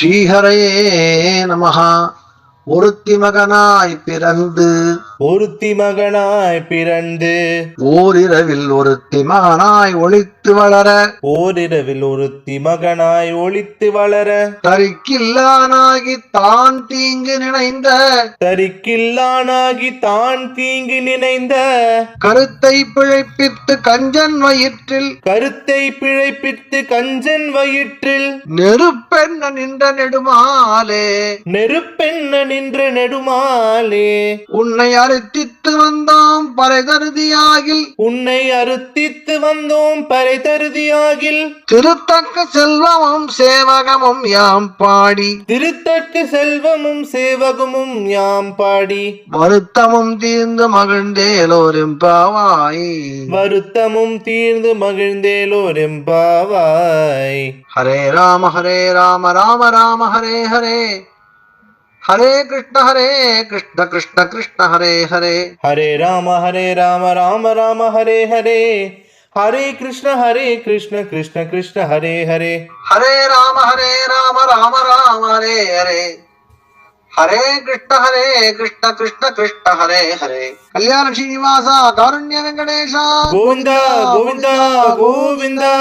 ஸ்ரீஹரயே நமஹ. ஒருத்தி மகனாய் பிறந்து ஓரிரவில் ஒருத்தி மகனாய் ஒளித்து வளர தரிக்கில்லானாகி தான் தீங்கு நினைந்த கருத்தை பிழைப்பித்து கஞ்சன் வயிற்றில் நெருப்பென்ன நின்ற நெடுமாலே உன்னை அறுத்தித்து வந்தோம் பறைதருதியாகில் திருத்தக்க செல்வமும் சேவகமும் யாம் பாடி வருத்தமும் தீர்ந்து மகிழ்ந்தேலோரெம்பாவாய். ஹரே ராம ராம ராம ஹரே ஹரே, ஹரே கிருஷ்ண கிருஷ்ண கிருஷ்ண ஹரே ஹரே, ஹரே ராம ராம ராம ஹரே ஹரே, ஹரே கிருஷ்ண கிருஷ்ண கிருஷ்ண ஹரே ஹரே, ஹரே ராம ராம ராம ஹரே ஹரே, ஹரே கிருஷ்ண கிருஷ்ண கிருஷ்ண ஹரே ஹரே. கல்யாண ஸ்ரீனிவாசா காருண்ய வெங்கடேஷா கோவிந்தா கோவிந்தா கோவிந்தா.